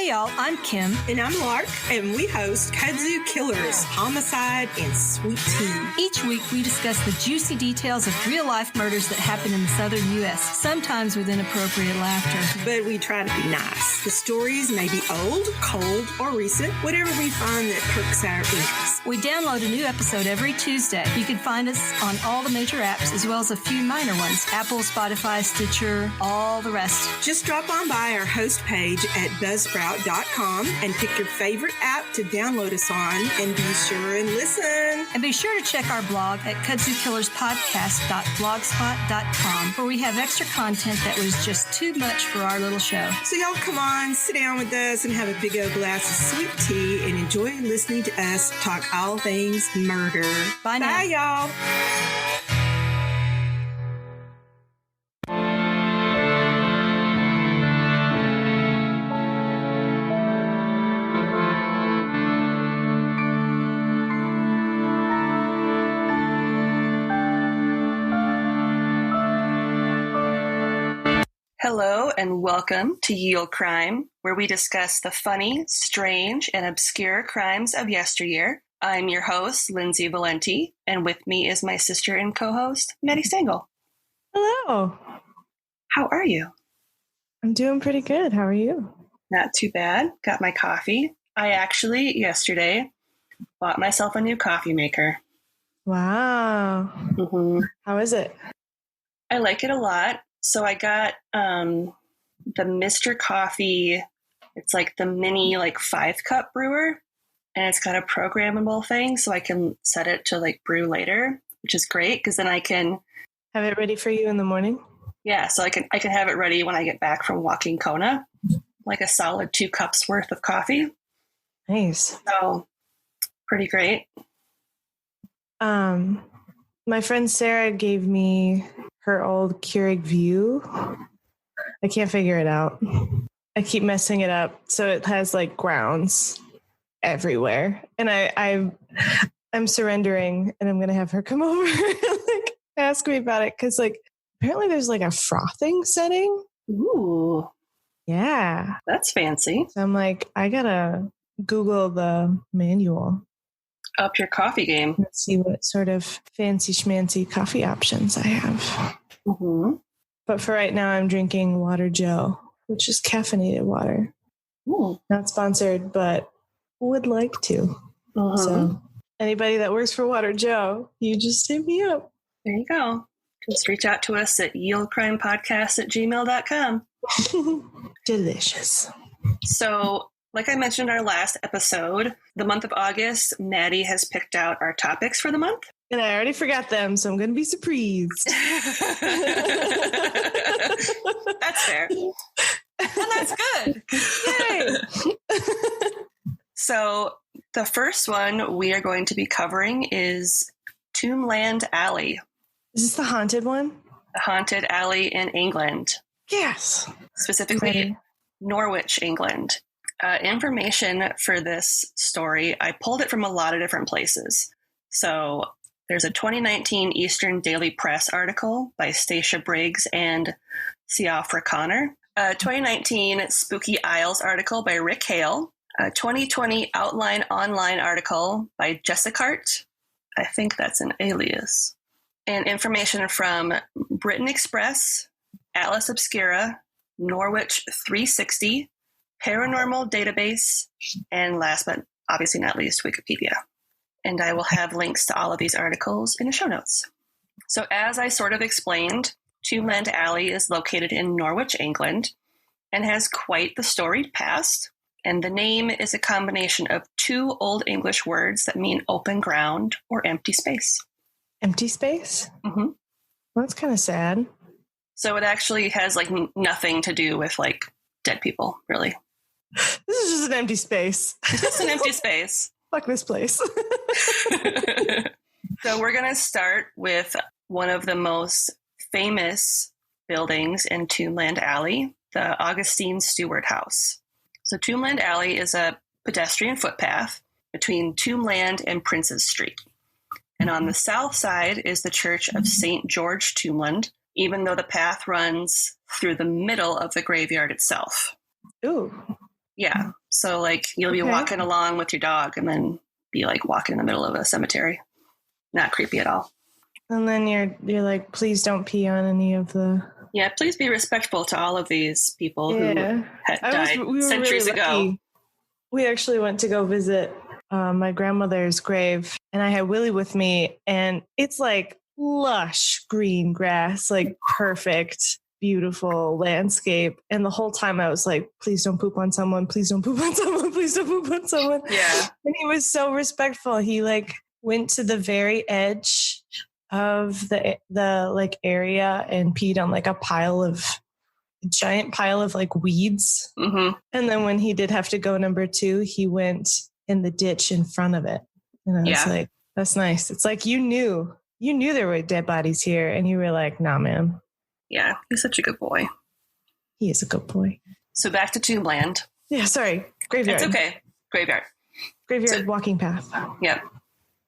Hey y'all, I'm Kim. And I'm Lark, and we host Kudzu Killers, Homicide, and Sweet Tea. Each week we discuss the juicy details of real-life murders that happen in the southern U.S., sometimes with inappropriate laughter. But we try to be nice. The stories may be old, cold, or recent, whatever we find that perks our interest. We download a new episode every Tuesday. You can find us on all the major apps, as well as a few minor ones. Apple, Spotify, Stitcher, all the rest. Just drop on by our host page at buzzsprout.com and pick your favorite app to download us on, and be sure and listen. And be sure to check our blog at kudzukillerspodcast.blogspot.com, where we have extra content that was just too much for our little show. So y'all come on, sit down with us and have a big old glass of sweet tea and enjoy listening to us talk all things murder. Bye now. Bye, y'all. Hello and welcome to Yield Crime, where we discuss the funny, strange, and obscure crimes of yesteryear. I'm your host, Lindsay Valenti, and with me is my sister and co-host, Maddie Stengel. Hello. How are you? I'm doing pretty good. How are you? Not too bad. Got my coffee. I actually, yesterday, bought myself a new coffee maker. Wow. Mm-hmm. How is it? I like it a lot. So I got the Mr. Coffee. It's like the mini 5-cup brewer, and it's got a programmable thing, so I can set it to brew later, which is great because then I can have it ready for you in the morning. Yeah, so I can have it ready when I get back from walking Kona, like a solid 2 cups worth of coffee. Nice. So pretty great. My friend Sarah gave me her old Keurig View. I can't figure it out. I keep messing it up. So it has grounds everywhere. And I'm surrendering, and I'm going to have her come over and ask me about it. Cause apparently there's a frothing setting. Ooh. Yeah. That's fancy. So I'm I gotta Google the manual. Up your coffee game. Let's see what sort of fancy schmancy coffee options I have. Mm-hmm. But for right now, I'm drinking Water Joe, which is caffeinated water. Ooh. Not sponsored, but would like to. Mm-hmm. So anybody that works for Water Joe, you just hit me up. There you go. Just reach out to us at yieldcrimepodcast@gmail.com. Delicious. So, like I mentioned in our last episode, the month of August, Maddie has picked out our topics for the month. And I already forgot them, so I'm going to be surprised. That's fair. And that's good. Yay! So, the first one we are going to be covering is Tombland Alley. Is this the haunted one? The haunted alley in England. Yes. Specifically, Norwich, England. Information for this story, I pulled it from a lot of different places. So there's a 2019 Eastern Daily Press article by Stacia Briggs and Siofra Connor. A 2019 Spooky Isles article by Rick Hale. A 2020 Outline Online article by Jessica Hart. I think that's an alias. And information from Britain Express, Atlas Obscura, Norwich 360, Paranormal Database, and last but obviously not least, Wikipedia. And I will have links to all of these articles in the show notes. So as I sort of explained, Tombland Alley is located in Norwich, England, and has quite the storied past. And the name is a combination of 2 Old English words that mean open ground or empty space. Empty space? Mm-hmm. Well, that's kind of sad. So it actually has nothing to do with dead people, really. This is just an empty space. It's just an empty space. Fuck this place. So we're going to start with one of the most famous buildings in Tombland Alley, the Augustine Stewart House. So Tombland Alley is a pedestrian footpath between Tombland and Princes Street. And on the south side is the Church of St. George Tombland, even though the path runs through the middle of the graveyard itself. Ooh. Yeah. So like you'll be walking along with your dog and then be like walking in the middle of a cemetery. Not creepy at all. And then you're like, please don't pee on any of the... Yeah, please be respectful to all of these people who had died centuries ago. We actually went to go visit my grandmother's grave, and I had Willie with me, and it's like lush green grass, like perfect, beautiful landscape. And the whole time I was like, please don't poop on someone. Please don't poop on someone. Please don't poop on someone. Yeah. And he was so respectful. He like went to the very edge of the like area and peed on like a giant pile of like weeds. Mm-hmm. And then when he did have to go number 2, he went in the ditch in front of it. And I was like, that's nice. It's like you knew there were dead bodies here, and you were like, nah, man. Yeah, he's such a good boy. He is a good boy. So back to Tombland. Yeah, sorry. Graveyard. It's okay. Graveyard. Walking path. Yep.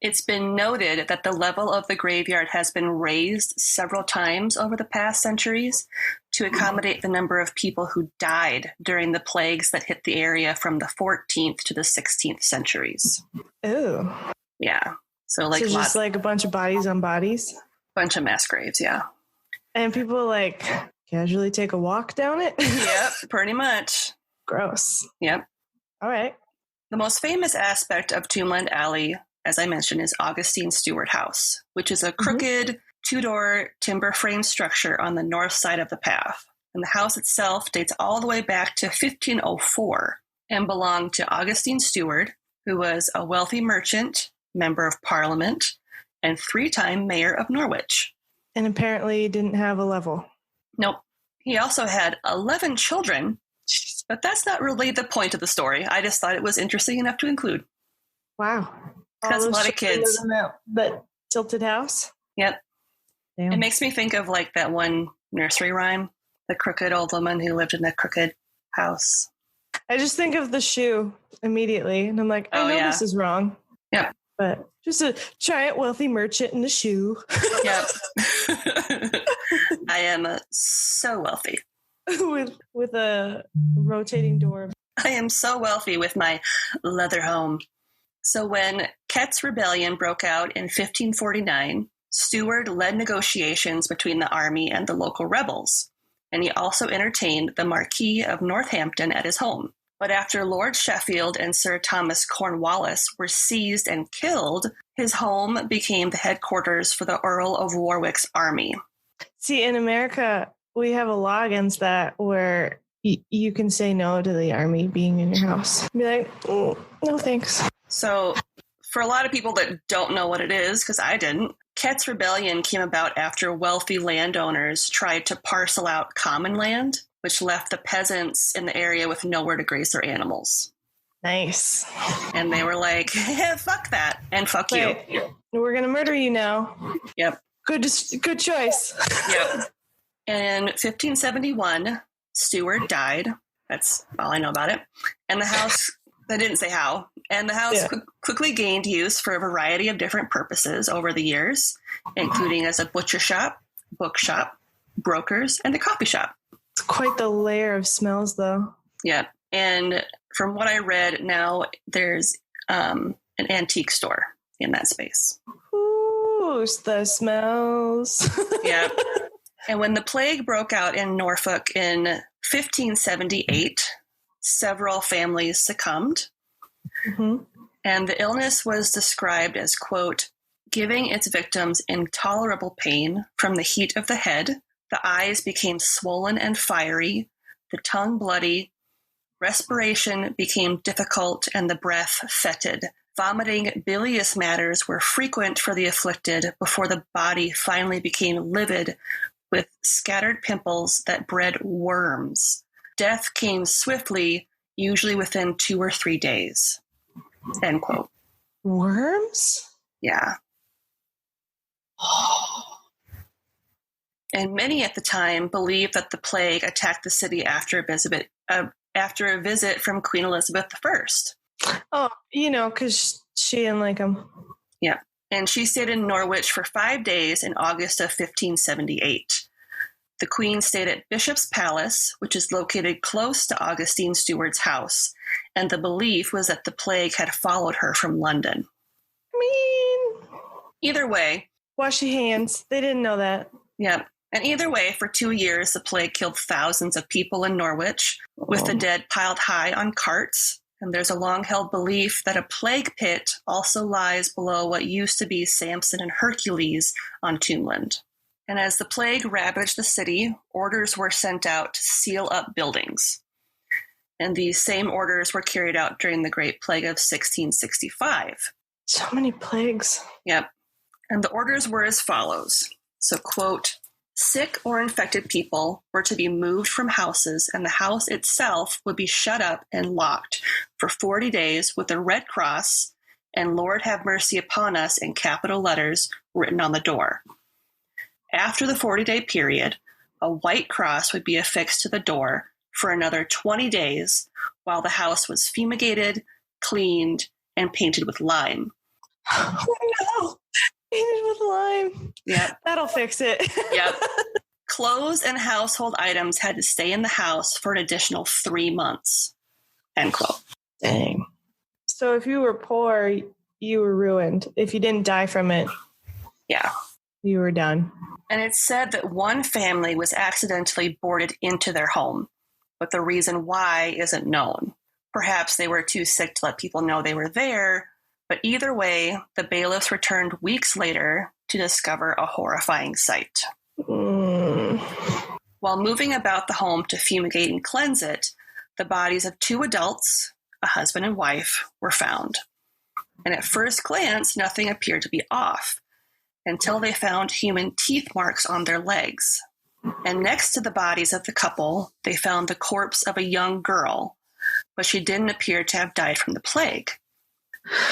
It's been noted that the level of the graveyard has been raised several times over the past centuries to accommodate the number of people who died during the plagues that hit the area from the 14th to the 16th centuries. Ooh. Yeah. So like just like a bunch of bodies on bodies? Bunch of mass graves, yeah. And people like casually take a walk down it? Yep, pretty much. Gross. Yep. All right. The most famous aspect of Tombland Alley, as I mentioned, is Augustine Stewart House, which is a crooked two-door timber frame structure on the north side of the path. And the house itself dates all the way back to 1504 and belonged to Augustine Stewart, who was a wealthy merchant, member of parliament, and 3-time mayor of Norwich. And apparently didn't have a level. Nope. He also had 11 children, but that's not really the point of the story. I just thought it was interesting enough to include. Wow. That's a lot of kids. That tilted house? Yep. Damn. It makes me think of like that one nursery rhyme, the crooked old woman who lived in the crooked house. I just think of the shoe immediately, and I'm like, I know this is wrong. Yeah. But just a giant wealthy merchant in a shoe. Yep. I am so wealthy. with a rotating door. I am so wealthy with my leather home. So when Kett's Rebellion broke out in 1549, Stewart led negotiations between the army and the local rebels, and he also entertained the Marquis of Northampton at his home. But after Lord Sheffield and Sir Thomas Cornwallis were seized and killed, his home became the headquarters for the Earl of Warwick's army. See, in America, we have a law against that where you can say no to the army being in your house. Be like, oh, no thanks. So for a lot of people that don't know what it is, because I didn't, Kett's Rebellion came about after wealthy landowners tried to parcel out common land, which left the peasants in the area with nowhere to graze their animals. Nice. And they were like, hey, fuck that, and fuck you. We're going to murder you now. Yep. Good choice. Yep. In 1571, Stewart died. That's all I know about it. And the house, they didn't say how, and the house quickly gained use for a variety of different purposes over the years, including as a butcher shop, bookshop, brokers, and a coffee shop. It's quite the layer of smells, though. Yeah. And from what I read, now there's an antique store in that space. Ooh, the smells. Yeah. And when the plague broke out in Norfolk in 1578, several families succumbed. Mm-hmm. And the illness was described as, quote, giving its victims intolerable pain from the heat of the head. The eyes became swollen and fiery, the tongue bloody, respiration became difficult, and the breath fetid. Vomiting bilious matters were frequent for the afflicted before the body finally became livid with scattered pimples that bred worms. Death came swiftly, usually within 2 or 3 days. End quote. Worms? Yeah. And many at the time believed that the plague attacked the city after a visit from Queen Elizabeth I. Oh, because she didn't like him. Yeah. And she stayed in Norwich for 5 days in August of 1578. The queen stayed at Bishop's Palace, which is located close to Augustine Stewart's house, and the belief was that the plague had followed her from London. Either way. Wash your hands. They didn't know that. Yep. And either way, for 2 years, the plague killed thousands of people in Norwich, with the dead piled high on carts. And there's a long-held belief that a plague pit also lies below what used to be Samson and Hercules on Tombland. And as the plague ravaged the city, orders were sent out to seal up buildings. And these same orders were carried out during the Great Plague of 1665. So many plagues. Yep. And the orders were as follows. So, quote, sick or infected people were to be moved from houses, and the house itself would be shut up and locked for 40 days with a red cross and Lord have mercy upon us in capital letters written on the door. After the 40-day period, a white cross would be affixed to the door for another 20 days while the house was fumigated, cleaned, and painted with lime. Oh, no. Painted with lime. Yep. That'll fix it. Yep. Clothes and household items had to stay in the house for an additional 3 months. End quote. Dang. So if you were poor, you were ruined. If you didn't die from it, yeah, you were done. And it's said that one family was accidentally boarded into their home, but the reason why isn't known. Perhaps they were too sick to let people know they were there, but either way, the bailiffs returned weeks later to discover a horrifying sight. While moving about the home to fumigate and cleanse it, the bodies of 2 adults, a husband and wife, were found. And at first glance, nothing appeared to be off, until they found human teeth marks on their legs. And next to the bodies of the couple, they found the corpse of a young girl, but she didn't appear to have died from the plague.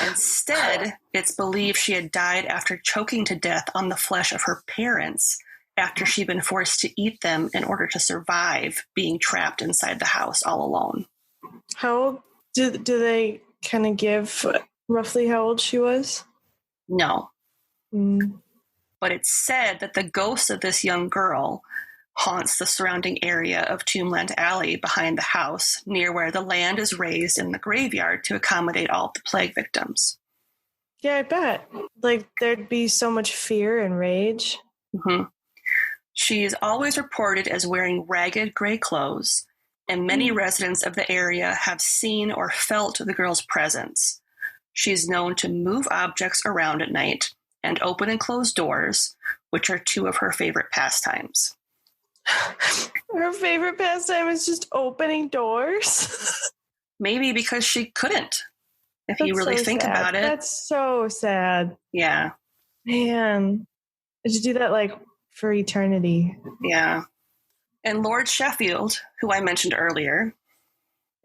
Instead, it's believed she had died after choking to death on the flesh of her parents after she'd been forced to eat them in order to survive being trapped inside the house all alone. How old do they kind of give roughly how old she was? No. But it's said that the ghost of this young girl haunts the surrounding area of Tombland Alley behind the house, near where the land is raised in the graveyard to accommodate all the plague victims. Yeah, I bet. Like, there'd be so much fear and rage. Mm-hmm. She is always reported as wearing ragged gray clothes, and many residents of the area have seen or felt the girl's presence. She's known to move objects around at night and open and close doors, which are 2 of her favorite pastimes. Her favorite pastime is just opening doors. Maybe because she couldn't, if you really think about it. That's so sad. Yeah. Man. Did you do that, like, for eternity? Yeah. And Lord Sheffield, who I mentioned earlier,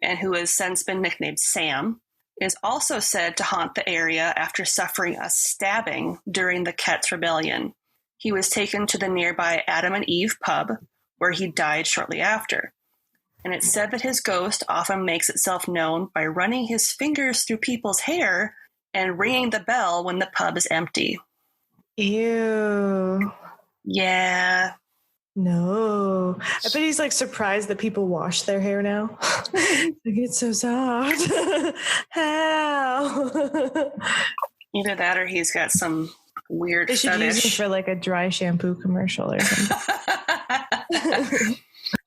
and who has since been nicknamed Sam, is also said to haunt the area after suffering a stabbing during the Ket's Rebellion. He was taken to the nearby Adam and Eve pub, where he died shortly after. And it's said that his ghost often makes itself known by running his fingers through people's hair and ringing the bell when the pub is empty. Ew. Yeah. No. I bet he's, like, surprised that people wash their hair now. Like, it's so soft. How? Either that or he's got some weird they should fetish. use it for, like, a dry shampoo commercial or something.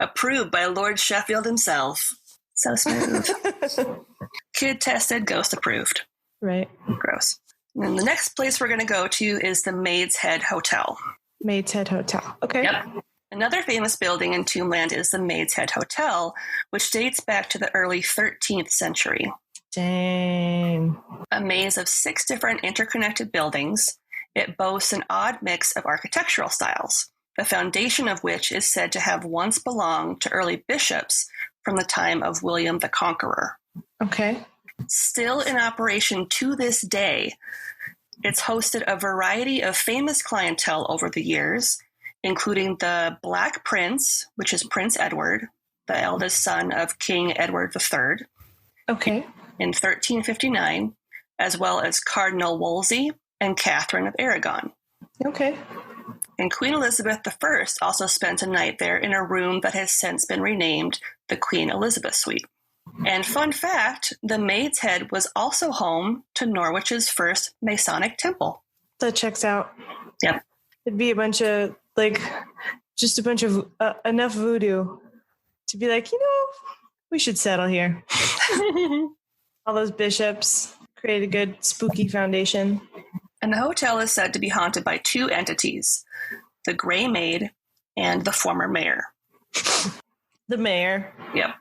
Approved by Lord Sheffield himself. So smooth. Kid tested, ghost approved. Right. Gross. And the next place we're going to go to is the Maid's Head Hotel. Maid's Head Hotel. Okay. Yep. Another famous building in Tombland is the Maid's Head Hotel, which dates back to the early 13th century. Dang. A maze of 6 different interconnected buildings, it boasts an odd mix of architectural styles, the foundation of which is said to have once belonged to early bishops from the time of William the Conqueror. Okay. Still in operation to this day, it's hosted a variety of famous clientele over the years, including the Black Prince, which is Prince Edward, the eldest son of King Edward III. Okay. In 1359, as well as Cardinal Wolsey and Catherine of Aragon. Okay. And Queen Elizabeth I also spent a night there in a room that has since been renamed the Queen Elizabeth Suite. And fun fact, the Maid's Head was also home to Norwich's first Masonic temple. That checks out. Yep. It'd be a bunch of, just a bunch of enough voodoo to be like, we should settle here. All those bishops create a good spooky foundation. And the hotel is said to be haunted by two entities, the Grey Maid and the former mayor. The mayor. Yep.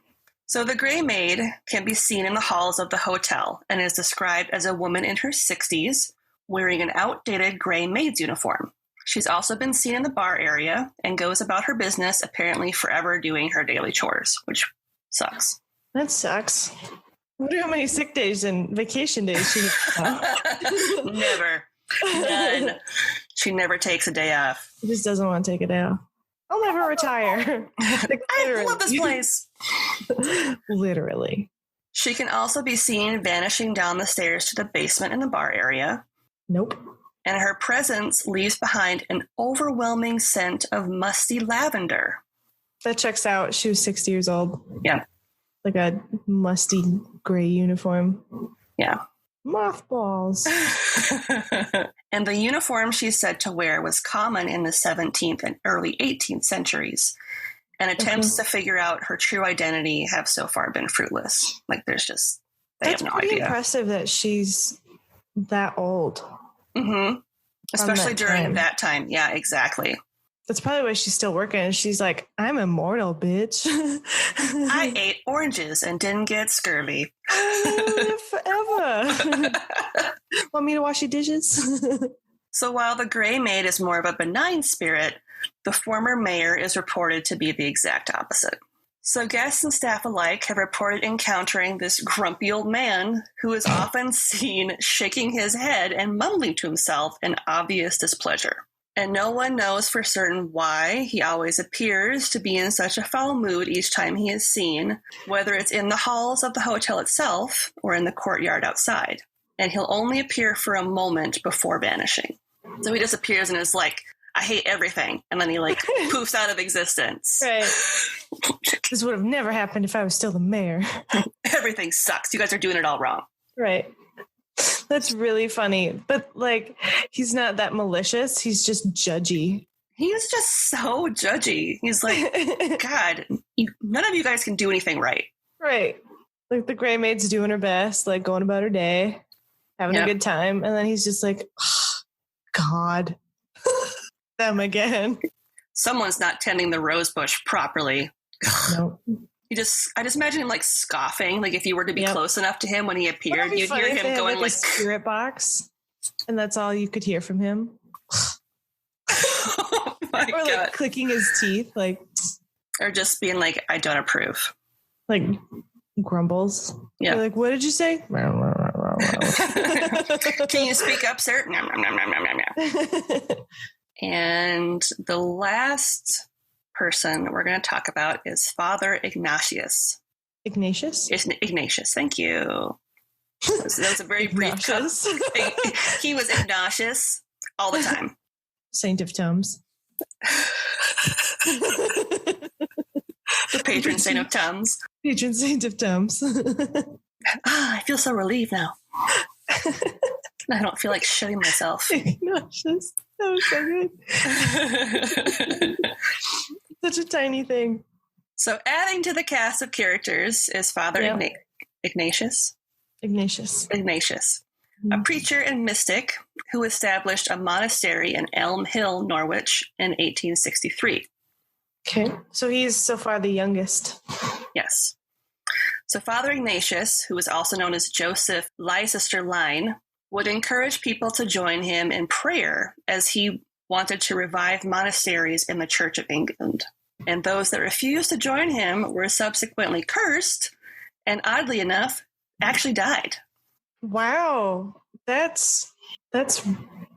So the Grey Maid can be seen in the halls of the hotel and is described as a woman in her 60s wearing an outdated gray maid's uniform. She's also been seen in the bar area and goes about her business, apparently forever doing her daily chores, which sucks. That sucks. I wonder how many sick days and vacation days she has. Never. None. She never takes a day off. She just doesn't want to take a day off. I'll never retire. I love this place. Literally. She can also be seen vanishing down the stairs to the basement in the bar area. Nope. And her presence leaves behind an overwhelming scent of musty lavender. That checks out. She was 60 years old. Yeah. Like a musty gray uniform. Yeah. Mothballs. And the uniform she's said to wear was common in the 17th and early 18th centuries. And attempts to figure out her true identity have so far been fruitless. Like, they That's have no pretty idea. impressive that she's that old. Mm-hmm. Especially during time. that time. Yeah, exactly. That's probably why she's still working. She's like, I'm immortal, bitch. I ate oranges and didn't get scurvy. Forever. Want me to wash your dishes? So while the Grey Maid is more of a benign spirit, the former mayor is reported to be the exact opposite. So guests and staff alike have reported encountering this grumpy old man who is often seen shaking his head and mumbling to himself in obvious displeasure. And no one knows for certain why he always appears to be in such a foul mood each time he is seen, whether it's in the halls of the hotel itself or in the courtyard outside. And he'll only appear for a moment before vanishing. So he just appears and is like, I hate everything. And then he poofs out of existence. Right. This would have never happened if I was still the mayor. Everything sucks. You guys are doing it all wrong. Right. That's really funny. But he's not that malicious. He's just judgy. He's just so judgy. He's like, God, none of you guys can do anything right. Right. Like the Grey Maid's doing her best, going about her day, having a good time. And then he's just like, oh, God, them again. Someone's not tending the rose bush properly. Nope. I just imagine him scoffing. If you were to be close enough to him when he appeared, you'd hear him going a spirit box, and that's all you could hear from him. Oh my or God. Clicking his teeth, or just being like, I don't approve. Grumbles. Yeah. You're what did you say? Can you speak up, sir? And the last person we're going to talk about is Father Ignatius. Ignatius? Ignatius, thank you. That was a very brief He was Ignatius all the time. Saint of Tums. The patron saint of Tums. Patron saint of Tums. I feel so relieved now. I don't feel like shitting myself. Ignatius. That was so good. Such a tiny thing. So adding to the cast of characters is Father Ignatius. Ignatius. A preacher and mystic who established a monastery in Elm Hill, Norwich in 1863. Okay. So he's so far the youngest. Yes. So Father Ignatius, who is also known as Joseph Leicester Line, would encourage people to join him in prayer as he wanted to revive monasteries in the Church of England. And those that refused to join him were subsequently cursed and, oddly enough, actually died. Wow. That's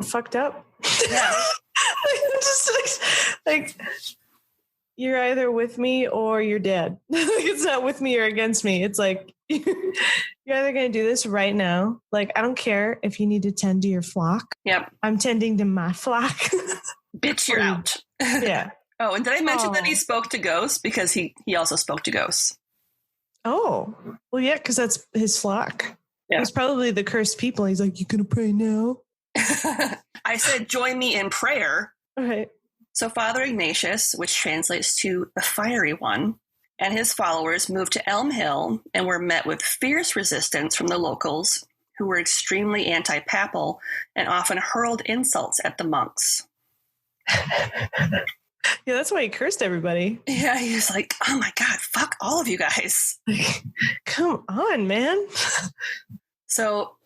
fucked up. Yeah. Just you're either with me or you're dead. It's not with me or against me. It's you're either going to do this right now. I don't care if you need to tend to your flock. Yep. I'm tending to my flock. Bitch, you're out. Yeah. Oh, and did I mention that he Oh. spoke to ghosts? Because he also spoke to ghosts. Oh, well, yeah, because that's his flock. Yeah. It was probably the cursed people. He's like, you gonna pray now? I said, join me in prayer. All right. So Father Ignatius, which translates to the fiery one, and his followers moved to Elm Hill and were met with fierce resistance from the locals, who were extremely anti-papal and often hurled insults at the monks. Yeah, that's why he cursed everybody. Yeah, he was like, oh my God, fuck all of you guys. Come on, man. So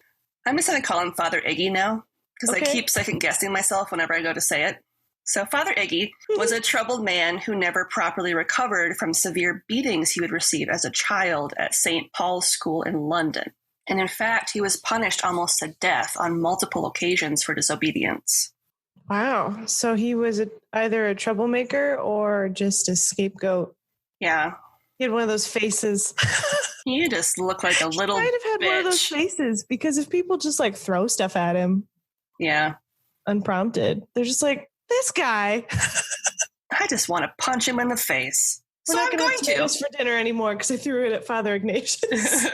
I'm just going to call him Father Iggy now, because I Okay. keep second guessing myself whenever I go to say it. So Father Iggy was a troubled man who never properly recovered from severe beatings he would receive as a child at St. Paul's School in London. And in fact, he was punished almost to death on multiple occasions for disobedience. Wow. So he was either a troublemaker or just a scapegoat. Yeah. He had one of those faces. You just look like a little He might have had bitch. one of those faces because if people just like throw stuff at him Yeah. unprompted, they're just like, this guy. I just want to punch him in the face. We're So not I'm going going to to. do this for dinner anymore because I threw it at Father Ignatius.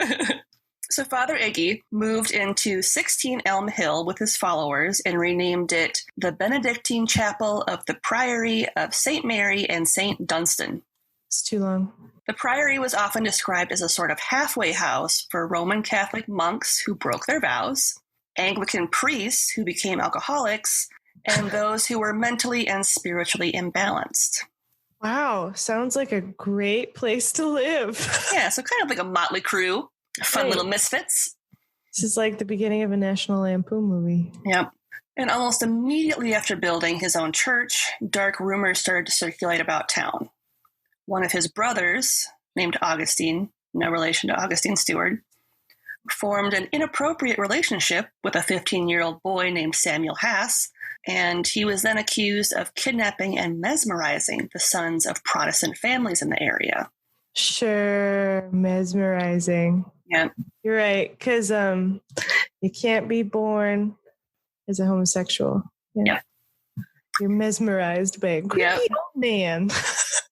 So Father Iggy moved into 16 Elm Hill with his followers and renamed it the Benedictine Chapel of the Priory of St. Mary and St. Dunstan. It's too long. The priory was often described as a sort of halfway house for Roman Catholic monks who broke their vows, Anglican priests who became alcoholics, and those who were mentally and spiritually imbalanced. Wow. Sounds like a great place to live. Yeah, so kind of like a motley crew, fun Right. little misfits. This is like the beginning of a National Lampoon movie. Yep. And almost immediately after building his own church, dark rumors started to circulate about town. One of his brothers, named Augustine, no relation to Augustine Stewart, formed an inappropriate relationship with a 15-year-old boy named Samuel Hass, and he was then accused of kidnapping and mesmerizing the sons of Protestant families in the area. Sure. Mesmerizing. Yeah. You're right. Because you can't be born as a homosexual. Yeah. You're mesmerized by a creepy Yep. old man.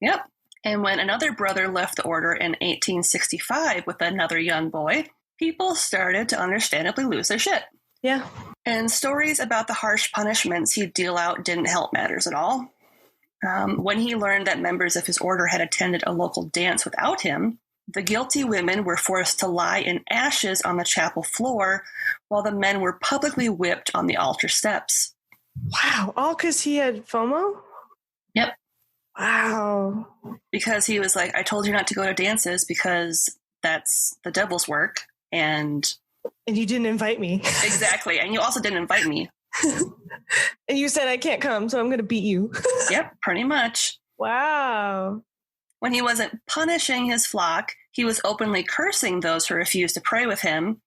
Yep. And when another brother left the order in 1865 with another young boy, people started to understandably lose their shit. Yeah. And stories about the harsh punishments he'd deal out didn't help matters at all. When he learned that members of his order had attended a local dance without him, the guilty women were forced to lie in ashes on the chapel floor, while the men were publicly whipped on the altar steps. Wow. All because he had FOMO? Yep. Wow. Because he was like, I told you not to go to dances because that's the devil's work. And And you didn't invite me. exactly. And you also didn't invite me. And you said I can't come, so I'm going to beat you. Yep, pretty much. Wow. When he wasn't punishing his flock, he was openly cursing those who refused to pray with him,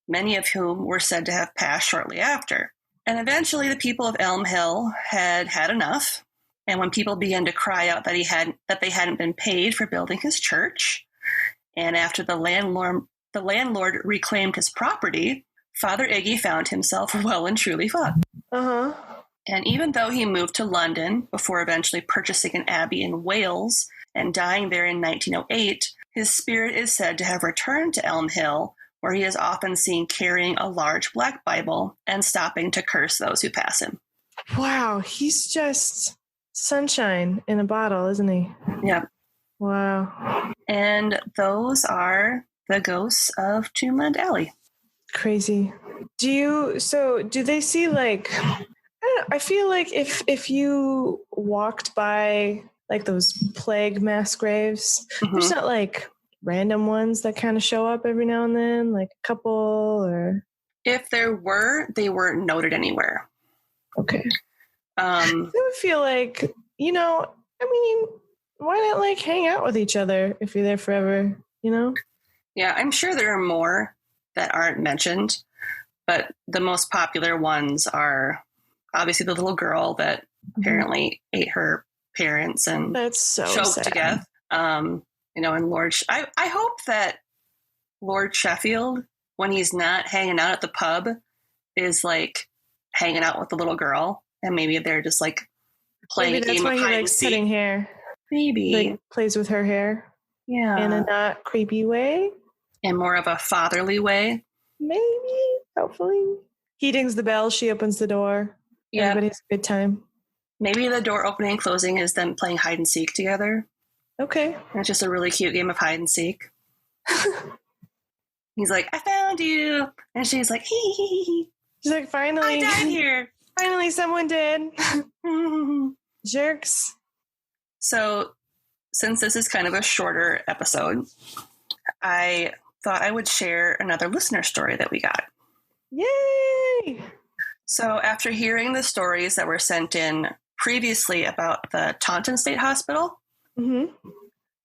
many of whom were said to have passed shortly after. And eventually the people of Elm Hill had had enough. And when people began to cry out that they hadn't been paid for building his church, and after the landlord reclaimed his property, Father Iggy found himself well and truly fucked. Uh-huh. And even though he moved to London before eventually purchasing an abbey in Wales and dying there in 1908, his spirit is said to have returned to Elm Hill, where he is often seen carrying a large black Bible and stopping to curse those who pass him. Wow. He's just sunshine in a bottle, isn't he? Yep. Wow. And those are the ghosts of Tombland Alley. Crazy. Do they see like, I don't know, I feel like if you walked by like those plague mass graves, there's not like random ones that kind of show up every now and then, like a couple or. If there were, they weren't noted anywhere. Okay. I would feel like, I mean, why not like hang out with each other if you're there forever, Yeah, I'm sure there are more that aren't mentioned, but the most popular ones are obviously the little girl that apparently ate her parents and That's so choked sad. to death. And Lord, I hope that Lord Sheffield, when he's not hanging out at the pub, is like hanging out with the little girl, and maybe they're just like playing Maybe a that's game why of he hide and likes seek. cutting hair. Maybe. Like, plays with her hair Yeah. in a not creepy way. In more of a fatherly way. Maybe, hopefully. He dings the bell. She opens the door. Yeah. Everybody has a good time. Maybe the door opening and closing is them playing hide and seek together. Okay. And it's just a really cute game of hide and seek. He's like, I found you. And she's like, hee hee hee hee. She's like, finally. I died here. Finally, someone did. Jerks. So, since this is kind of a shorter episode, I thought I would share another listener story that we got. Yay! So, after hearing the stories that were sent in previously about the Taunton State Hospital,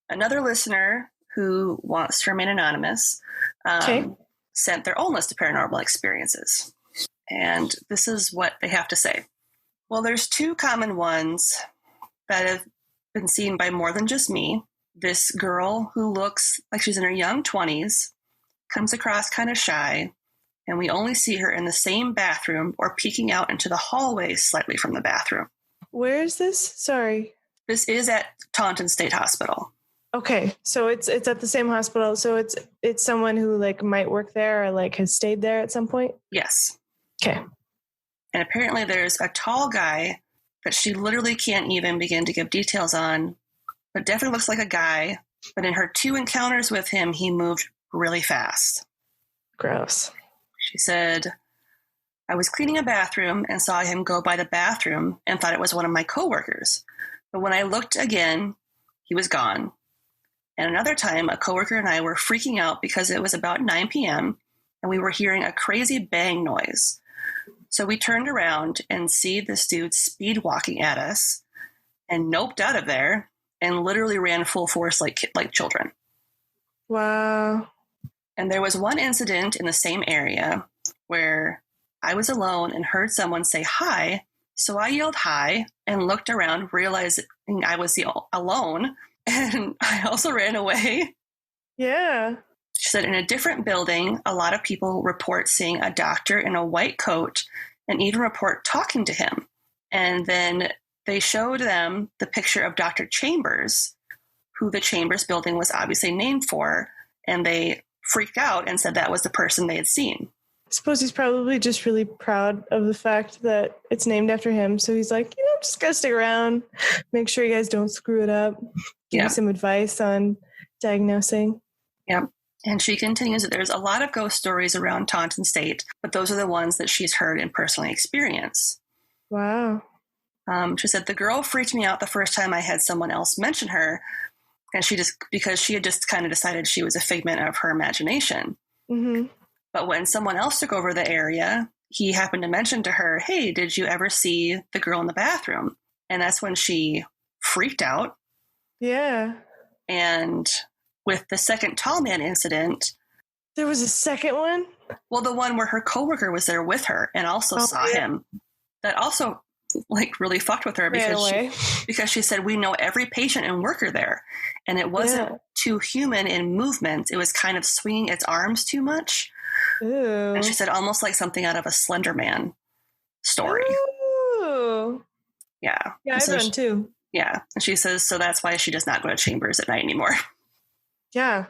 another listener who wants to remain anonymous sent their own list of paranormal experiences. And this is what they have to say. Well, there's two common ones that have been seen by more than just me. This girl who looks like she's in her young 20s, comes across kind of shy, and we only see her in the same bathroom or peeking out into the hallway slightly from the bathroom. Where is this? Sorry. This is at Taunton State Hospital. Okay, so it's at the same hospital. So it's someone who like might work there or like has stayed there at some point? Yes. Okay. And apparently there's a tall guy that she literally can't even begin to give details on, but definitely looks like a guy. But in her 2 encounters with him, he moved really fast. Gross. She said, I was cleaning a bathroom and saw him go by the bathroom and thought it was one of my coworkers. But when I looked again, he was gone. And another time, a coworker and I were freaking out because it was about 9 p.m. and we were hearing a crazy bang noise. So we turned around and see this dude speed walking at us and noped out of there and literally ran full force like children. Wow. And there was one incident in the same area where I was alone and heard someone say hi. So I yelled hi and looked around, realizing I was alone. And I also ran away. Yeah. She said in a different building, a lot of people report seeing a doctor in a white coat and even report talking to him. And then they showed them the picture of Dr. Chambers, who the Chambers building was obviously named for. And they freaked out and said that was the person they had seen. I suppose he's probably just really proud of the fact that it's named after him. So he's like, I'm just going to stick around, make sure you guys don't screw it up, give you some advice on diagnosing. Yeah. And she continues that there's a lot of ghost stories around Taunton State, but those are the ones that she's heard and personally experienced. Wow. She said, the girl freaked me out the first time I had someone else mention her, and because she had just kind of decided she was a figment of her imagination. Mm-hmm. But when someone else took over the area, he happened to mention to her, hey, did you ever see the girl in the bathroom? And that's when she freaked out. Yeah. And with the second tall man incident. There was a second one? Well, the one where her coworker was there with her and also saw him. That also really fucked with her because she said, we know every patient and worker there. And it wasn't too human in movement. It was kind of swinging its arms too much. Ooh. And she said almost like something out of a Slender Man story. Ooh. Yeah. Yeah, I've run too. Yeah. And she says, so that's why she does not go to Chambers at night anymore. Yeah.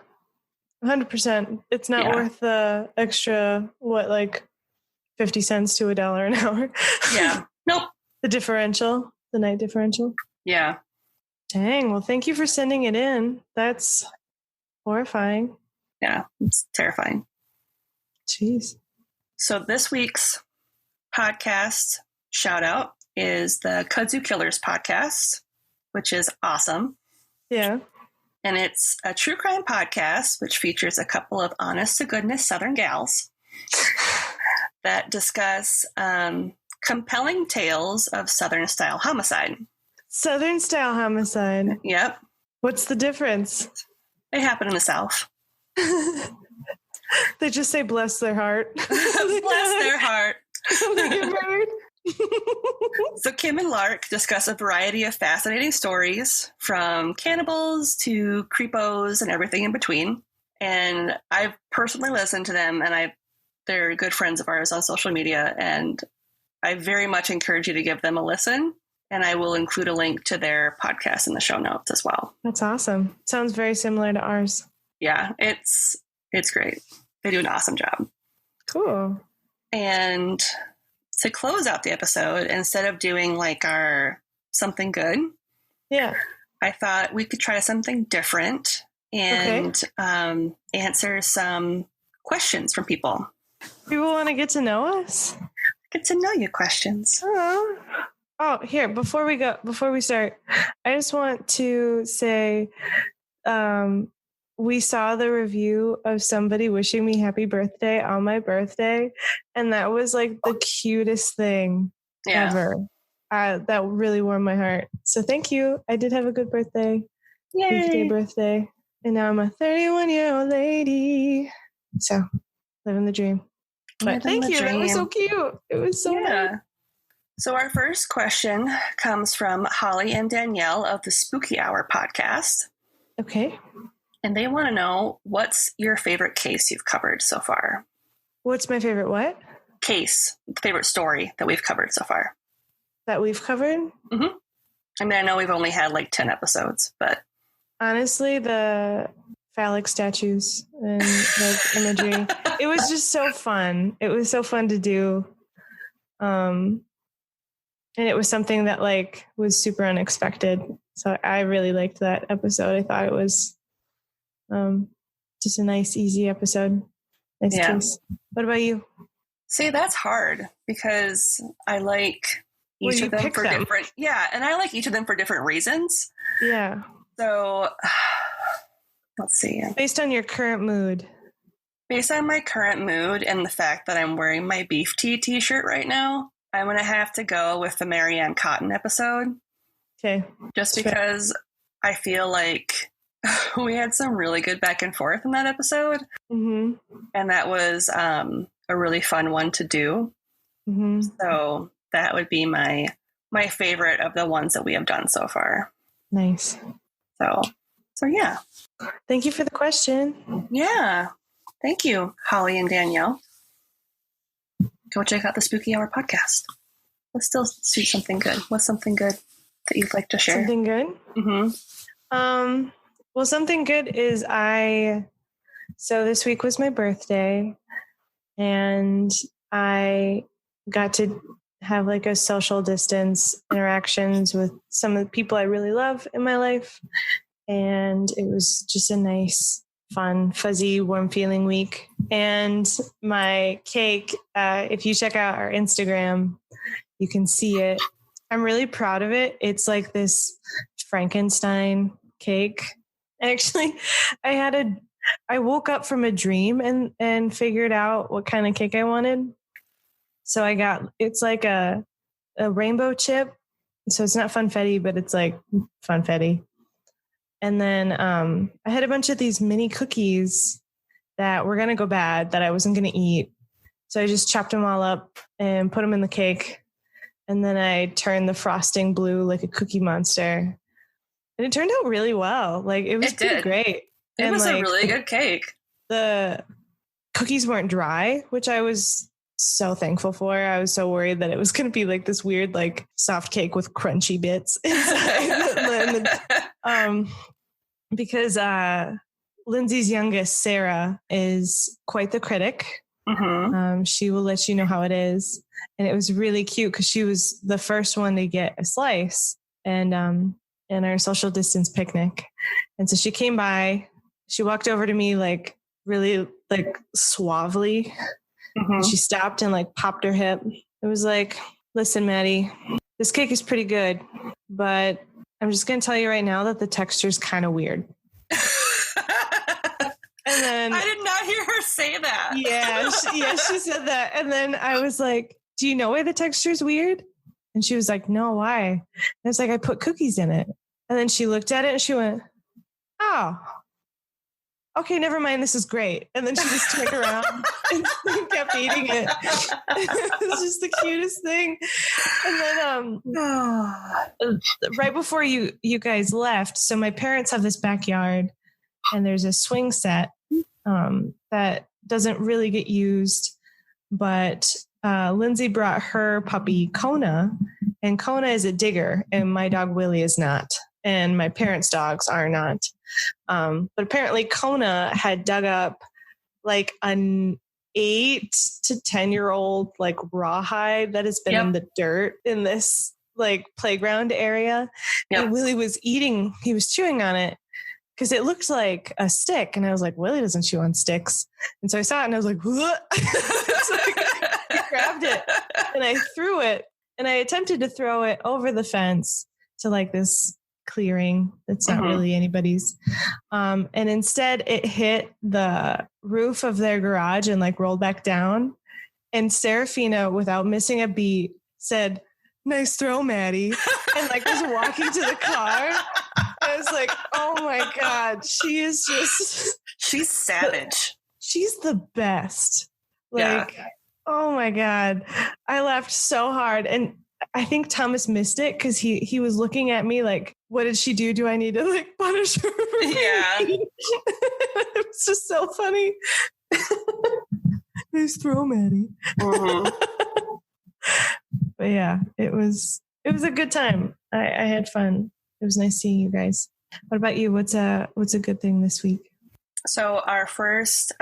100%. It's not worth the extra, 50 cents to $1 an hour? Yeah. Nope. The night differential. Yeah. Dang. Well, thank you for sending it in. That's horrifying. Yeah. It's terrifying. Jeez. So this week's podcast shout out is the Kudzu Killers podcast, which is awesome. Yeah. And it's a true crime podcast, which features a couple of honest to goodness Southern gals that discuss compelling tales of Southern style homicide. Southern style homicide. Yep. What's the difference? They happen in the South. They just say bless their heart. Bless their heart. They get murdered. So Kim and Lark discuss a variety of fascinating stories, from cannibals to creepos and everything in between. And I've personally listened to them, and they're good friends of ours on social media, and I very much encourage you to give them a listen. And I will include a link to their podcast in the show notes as well. That's awesome. Sounds very similar to ours. Yeah, it's great. They do an awesome job. Cool. And to close out the episode, instead of doing like our something good, I thought we could try something different and answer some questions from people. People want to get to know us? Get to know you questions. Oh, here, before we start, I just want to say, we saw the review of somebody wishing me happy birthday on my birthday, and that was like the cutest thing ever. That really warmed my heart. So thank you. I did have a good birthday. Yay. Weekday birthday. And now I'm a 31-year-old lady. So living the dream. But thank you. That was so cute. It was so nice. So our first question comes from Holly and Danielle of the Spooky Hour podcast. Okay. And they want to know, what's your favorite case you've covered so far? What's my favorite what? Case. Favorite story that we've covered so far. That we've covered? Mm-hmm. I mean, I know we've only had like 10 episodes, but... Honestly, the phallic statues and like imagery, it was just so fun. It was so fun to do. And it was something that like was super unexpected. So I really liked that episode. I thought it was just a nice, easy episode. Nice case. What about you? See, that's hard because I like each of them for different. Yeah, and I like each of them for different reasons. Yeah. So let's see. Based on your current mood. Based on my current mood and the fact that I'm wearing my beef tea t-shirt right now, I'm going to have to go with the Marianne Cotton episode. Okay. Just because I feel like we had some really good back and forth in that episode. Mm-hmm. And that was a really fun one to do. Mm-hmm. So that would be my favorite of the ones that we have done so far. Nice. So yeah. Thank you for the question. Yeah. Thank you, Holly and Danielle. Go check out the Spooky Hour podcast. Let's still do something good. What's something good that you'd like to share? Something good? Mm-hmm. Well, something good is so this week was my birthday, and I got to have like a social distance interactions with some of the people I really love in my life. And it was just a nice, fun, fuzzy, warm feeling week. And my cake, if you check out our Instagram, you can see it. I'm really proud of it. It's like this Frankenstein cake. Actually, I woke up from a dream and figured out what kind of cake I wanted. So it's like a rainbow chip. So it's not funfetti, but it's like funfetti. And then I had a bunch of these mini cookies that were going to go bad that I wasn't going to eat. So I just chopped them all up and put them in the cake. And then I turned the frosting blue like a Cookie Monster. And it turned out really well. Like it was pretty great. It was a really good cake. The cookies weren't dry, which I was so thankful for. I was so worried that it was going to be like this weird, like soft cake with crunchy bits inside. Because Lindsay's youngest, Sarah, is quite the critic. Mm-hmm. She will let you know how it is. And it was really cute because she was the first one to get a slice and in our social distance picnic. And so she came by, she walked over to me like really like suavely. Mm-hmm. She stopped and like popped her hip. It was like, listen, Maddie, this cake is pretty good, but I'm just going to tell you right now that the texture is kind of weird. And then I did not hear her say that. Yeah, she said that. And then I was like, do you know why the texture is weird? And she was like, no, why? And I was like, I put cookies in it. And then she looked at it and she went, oh, okay, never mind. This is great. And then she just turned around and kept eating it. It was just the cutest thing. And then right before you guys left, so my parents have this backyard and there's a swing set that doesn't really get used, but Lindsay brought her puppy Kona And Kona is a digger, and my dog Willie is not. And my parents' dogs are not. But apparently Kona had dug up like an 8 to 10-year-old like rawhide that has been in the dirt in this like playground area. And Willie was he was chewing on it because it looked like a stick. And I was like, Willie doesn't chew on sticks. And so I saw it and I was like, what? So I grabbed it and I threw it, and I attempted to throw it over the fence to like this clearing that's not really anybody's. And instead it hit the roof of their garage and like rolled back down. And Serafina, without missing a beat, said, "Nice throw, Maddie," and like was walking to the car. I was like, oh my God, she's savage. She's the best. Like, oh my God. I laughed so hard. And I think Thomas missed it because he was looking at me like, what did she do? Do I need to like punish her? Yeah. It was just so funny. Nice throw, Maddie. But yeah, it was a good time. I had fun. It was nice seeing you guys. What about you? What's a good thing this week? So our first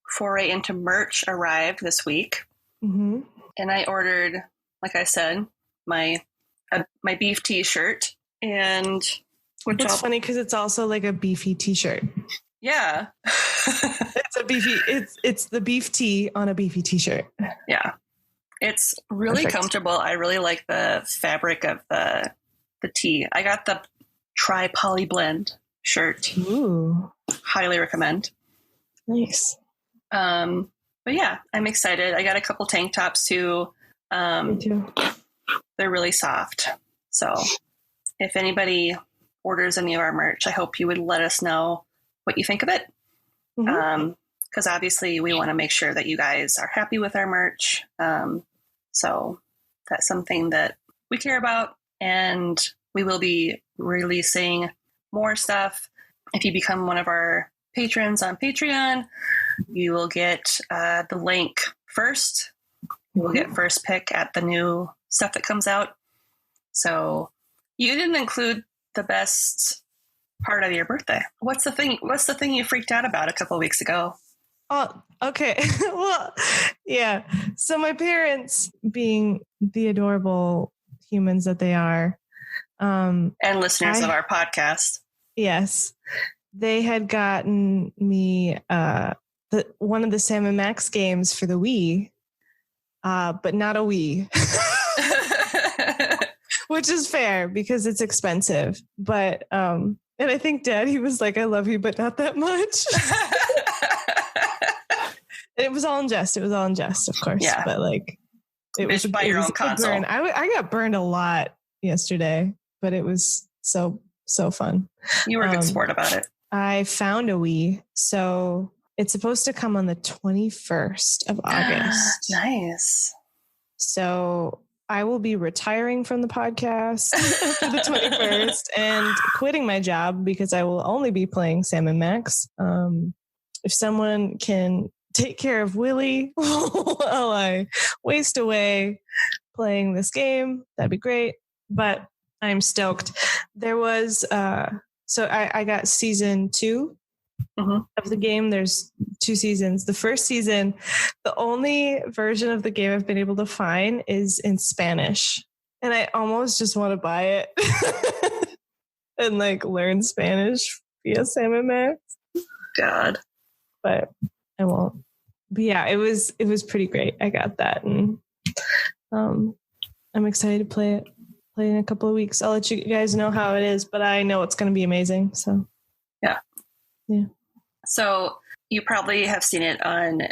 foray into merch arrived this week. And I ordered, like I said, my beef t-shirt. And it's funny because it's also like a beefy t-shirt. Yeah. It's the beef tee on a beefy t-shirt. Yeah. It's really comfortable. I really like the fabric of the tee. I got the tri-poly blend shirt. Ooh. Highly recommend. Nice. But yeah, I'm excited. I got a couple tank tops too. Me too. They're really soft. So if anybody orders any of our merch, I hope you would let us know what you think of it. Because obviously we want to make sure that you guys are happy with our merch. So that's something that we care about, and we will be releasing more stuff. If you become one of our patrons on Patreon, you will get the link first. You will get first pick at the new stuff that comes out. So you didn't include the best part of your birthday. What's the thing you freaked out about a couple of weeks ago? Oh, okay. Well, yeah. So my parents, being the adorable humans that they are, and listeners of our podcast. Yes. They had gotten me one of the Sam & Max games for the Wii, but not a Wii. Which is fair because it's expensive. But and I think Dad, he was like, I love you, but not that much. It was all in jest. Of course. Yeah. But like, it was by your own console. Burn. I got burned a lot yesterday, but it was so fun. You were a good sport about it. I found a Wii, so it's supposed to come on the 21st of August. Nice. So I will be retiring from the podcast after the 21st and quitting my job because I will only be playing Sam & Max. If someone can take care of Willie while I waste away playing this game, that'd be great. But I'm stoked. There was, so I got season 2 of the game. There's 2 seasons. The first season, the only version of the game I've been able to find is in Spanish. And I almost just want to buy it and like learn Spanish via Sam & Max. God. But I won't. But yeah, it was pretty great. I got that, and I'm excited to play it in a couple of weeks. I'll let you guys know how it is, but I know it's going to be amazing. So yeah. Yeah. So you probably have seen it on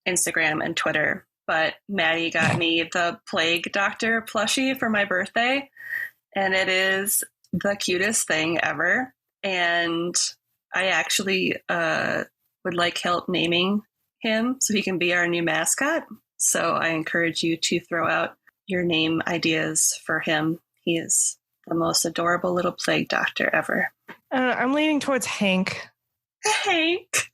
Instagram and Twitter, but Maddie got me the Plague Doctor plushie for my birthday, and it is the cutest thing ever. And I actually would like help naming him so he can be our new mascot. So I encourage you to throw out your name ideas for him. He is the most adorable little plague doctor ever. I'm leaning towards Hank. Hank.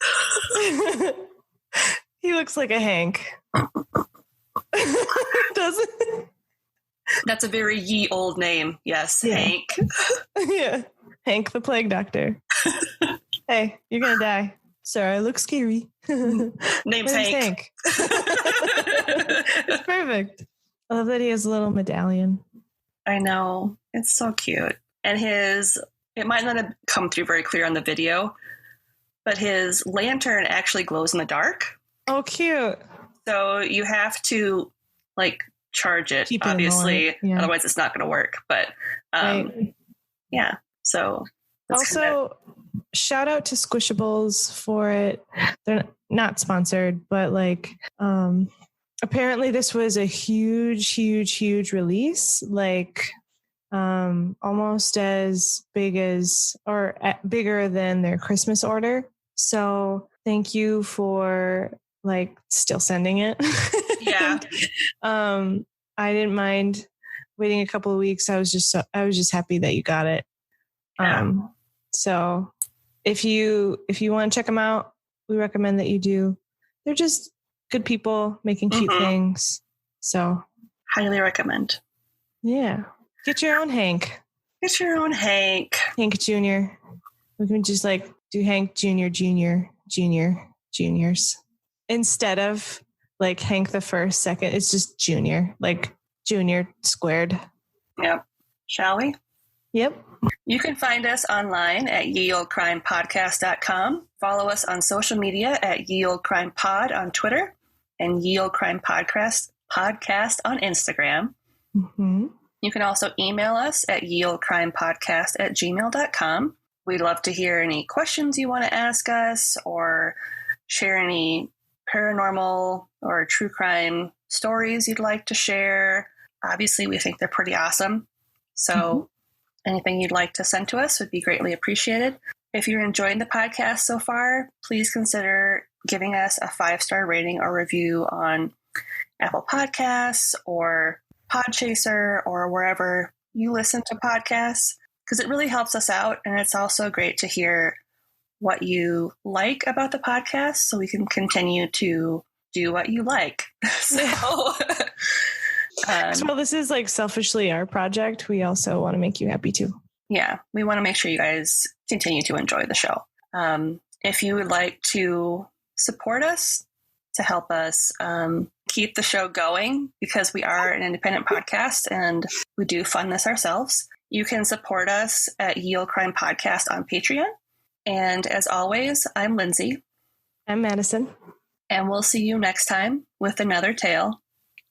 He looks like a Hank. Doesn't? That's a very ye old name. Yes, Yeah. Hank. Yeah. Hank the plague doctor. Hey, you're going to die. Sorry, I look scary. Name's Hank. It's perfect. I love that he has a little medallion. I know. It's so cute. And it might not have come through very clear on the video, but his lantern actually glows in the dark. Oh, cute. So you have to charge it, Keep it obviously. Yeah. Otherwise it's not going to work. But Right. yeah. So also, shout out to Squishables for it. They're not sponsored, but apparently this was a huge release, almost as big as or bigger than their Christmas order. So thank you for still sending it. Yeah. And, I didn't mind waiting a couple of weeks. I was just happy that you got it. Yeah. So if you want to check them out, we recommend that you do. They're just good people making cute things. So highly recommend. Yeah. Get your own Hank. Get your own Hank. Hank Jr. We can just do Hank Jr., Juniors. Instead of Hank the first, second, it's just Junior. Junior squared. Yep. Shall we? Yep. You can find us online at yeoldecrimepodcast.com. Follow us on social media at yeoldecrimepod on Twitter and Ye Olde Crime Podcast on Instagram. Mm-hmm. You can also email us at yeoldecrimepodcast@gmail.com. We'd love to hear any questions you want to ask us or share any paranormal or true crime stories you'd like to share. Obviously, we think they're pretty awesome. So anything you'd like to send to us would be greatly appreciated. If you're enjoying the podcast so far, please consider giving us a 5-star rating or review on Apple Podcasts or Podchaser or wherever you listen to podcasts, because it really helps us out. And it's also great to hear what you like about the podcast so we can continue to do what you like. So, well, this is selfishly our project. We also want to make you happy too. Yeah, we want to make sure you guys continue to enjoy the show. If you would like to support us to help us keep the show going, because we are an independent podcast and we do fund this ourselves, you can support us at Ye Olde Crime Podcast on Patreon. And as always, I'm Lindsay. I'm Madison. And we'll see you next time with another tale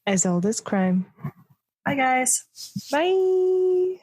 as old as crime. Bye, guys. Bye.